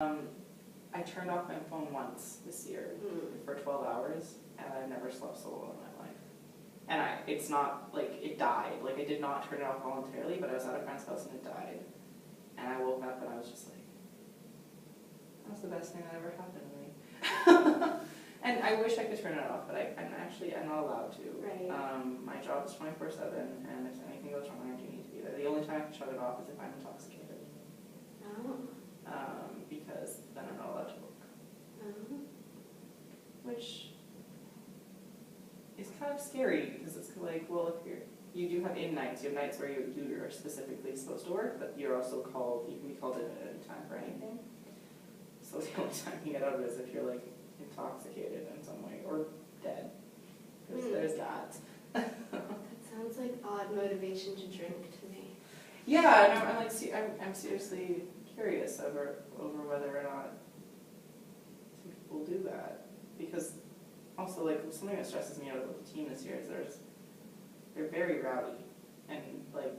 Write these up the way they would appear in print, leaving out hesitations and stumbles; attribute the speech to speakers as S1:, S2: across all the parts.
S1: I turned off my phone once this year for 12 hours, and I've never slept so well in my life. And it's not like it died. Like, I did not turn it off voluntarily, but I was at a friend's house and it died. And I woke up and I was just like, that was the best thing that ever happened to me. And I wish I could turn it off, but I'm not allowed to.
S2: Right.
S1: My job is 24/7, and if anything goes wrong, I do need to be there. The only time I can shut it off is if I'm intoxicated.
S2: Oh.
S1: Because then I'm not allowed to work.
S2: Oh.
S1: Which is kind of scary, because it's like, well, if you do have nights, you have nights where you are specifically supposed to work, but you're also called, you can be called in at any time for anything. So the only time you get out of it is if you're like intoxicated in some way, or dead. Because there's that.
S2: That sounds like odd motivation to drink to me.
S1: Yeah, and I'm seriously curious over whether or not some people do that, because also like something that stresses me out about the team this year is they're very rowdy, and like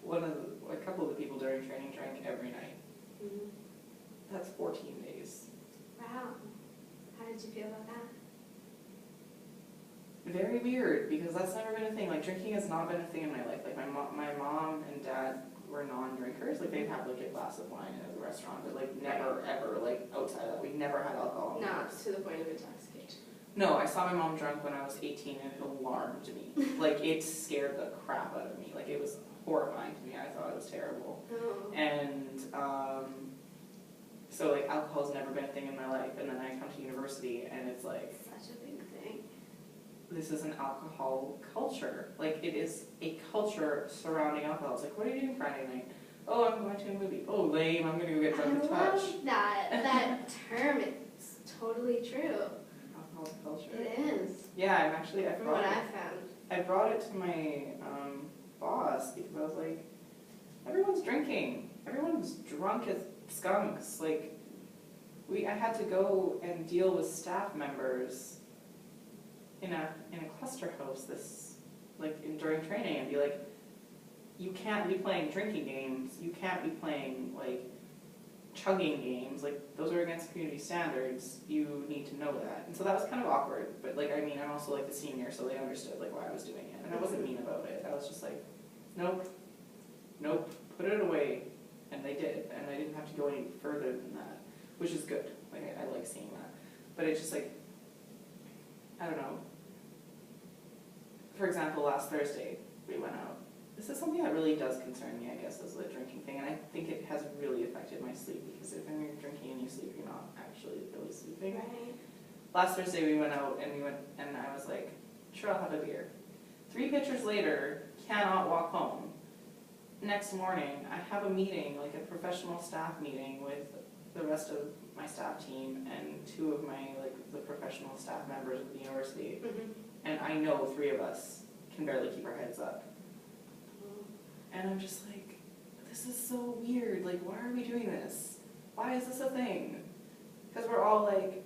S1: a couple of the people during training drank every night.
S2: Mm-hmm.
S1: That's 14 days.
S2: Wow. How did you feel about that?
S1: Very weird, because that's never been a thing. Like, drinking has not been a thing in my life. Like, my mom and dad were non-drinkers. Like, they'd have like a glass of wine at a restaurant, but like never ever like outside of that. We never had alcohol.
S2: Not to the point of intoxication.
S1: No, I saw my mom drunk when I was 18, and it alarmed me. Like, it scared the crap out of me. Like, it was horrifying to me. I thought it was terrible.
S2: Oh.
S1: And so like alcohol's never been a thing in my life, and then I come to university and it's like
S2: Such a big thing.
S1: this is an alcohol culture. Like, it is a culture surrounding alcohol. It's like, what are you doing Friday night? Oh, I'm going to a movie. Oh, lame, I'm gonna go get drunk and touch.
S2: I love that term. It's totally true.
S1: Alcohol culture.
S2: It is.
S1: Yeah, I
S2: From what I found.
S1: I brought it to my boss, because I was like, everyone's drinking. Everyone's drunk as skunks. Like, I had to go and deal with staff members in a cluster house during training, and be like, you can't be playing drinking games. You can't be playing like chugging games. Like, those are against community standards. You need to know that. And so that was kind of awkward. But like, I mean, I'm also like the senior, so they understood like why I was doing it, and I wasn't mean about it. I was just like, nope, put it away. And they did, and I didn't have to go any further than that, which is good. Like, I like seeing that. But it's just like, I don't know. For example, last Thursday, we went out. This is something that really does concern me, I guess, as a drinking thing, and I think it has really affected my sleep, because if you're drinking and you sleep, you're not actually really sleeping.
S2: Right.
S1: Last Thursday, we went out, and I was like, sure, I'll have a beer. 3 pitchers later, cannot walk home. Next morning, I have a meeting, like a professional staff meeting with the rest of my staff team and 2 of the professional staff members of the university.
S2: Mm-hmm.
S1: And I know 3 of us can barely keep our heads up. And I'm just like, this is so weird. Like, why are we doing this? Why is this a thing? Because we're all like,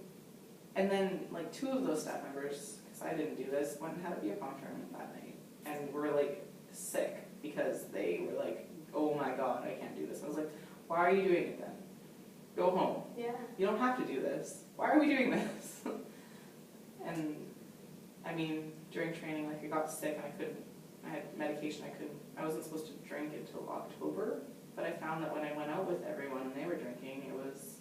S1: and then like 2 of those staff members, because I didn't do this, went and had a beer pong tournament that night. And were like sick, because they were like, oh my god, I can't do this. I was like, why are you doing it then? Go home.
S2: Yeah.
S1: You don't have to do this. Why are we doing this? And I mean, during training, like, I got sick and I had medication I wasn't supposed to drink until October, but I found that when I went out with everyone and they were drinking, it was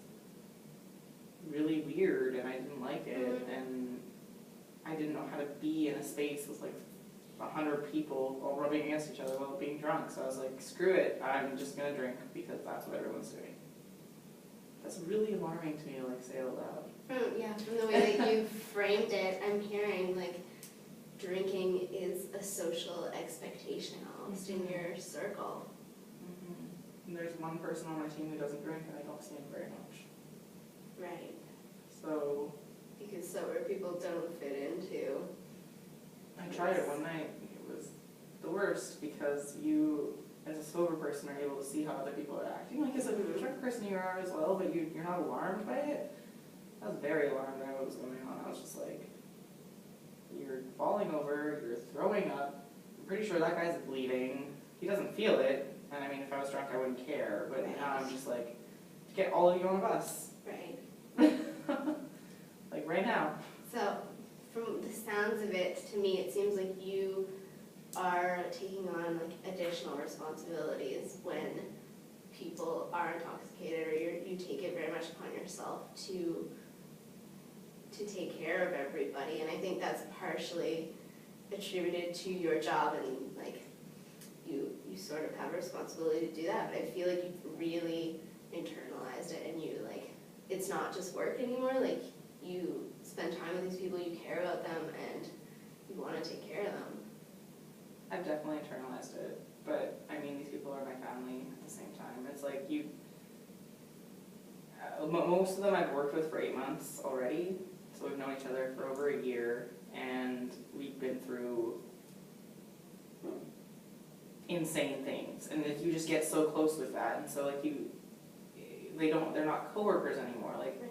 S1: really weird, and I didn't like it, and I didn't know how to be in a space with like 100 people all rubbing against each other while being drunk. So I was like, screw it, I'm just gonna drink, because that's what everyone's doing. That's really alarming to me to like say out loud.
S2: Yeah, from the way that you framed it, I'm hearing like drinking is a social expectation almost in your circle.
S1: And there's one person on my team who doesn't drink, and I don't see him very much.
S2: Right.
S1: So
S2: Because sober people don't fit into.
S1: I tried it one night. It was the worst, because you, as a sober person, are able to see how other people are acting. Like, as a drunk person, you are as well, but you're not alarmed by it. I was very alarmed by what was going on. I was just like, you're falling over, you're throwing up. I'm pretty sure that guy's bleeding. He doesn't feel it. And I mean, if I was drunk, I wouldn't care. But now I'm just like, get all of you on a bus.
S2: Right.
S1: Like right now.
S2: So, from the sounds of it, to me, it seems like you are taking on like additional responsibilities when people are intoxicated, or you take it very much upon yourself to take care of everybody, and I think that's partially attributed to your job, and like you sort of have a responsibility to do that, but I feel like you've really internalized it, and you like, it's not just work anymore, like you spend time with these people, you care about them, and you want to take care of them.
S1: I've definitely internalized it, but I mean, these people are my family at the same time. It's like most of them I've worked with for 8 months already, so we've known each other for over a year, and we've been through insane things, and if you just get so close with that, and so like they're not coworkers anymore, like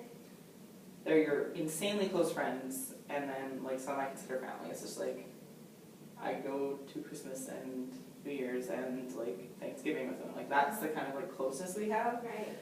S1: they're your insanely close friends, and then like some I consider family. It's just like I go to Christmas and New Year's and like Thanksgiving with them, like that's the kind of like closeness we have.
S2: Right.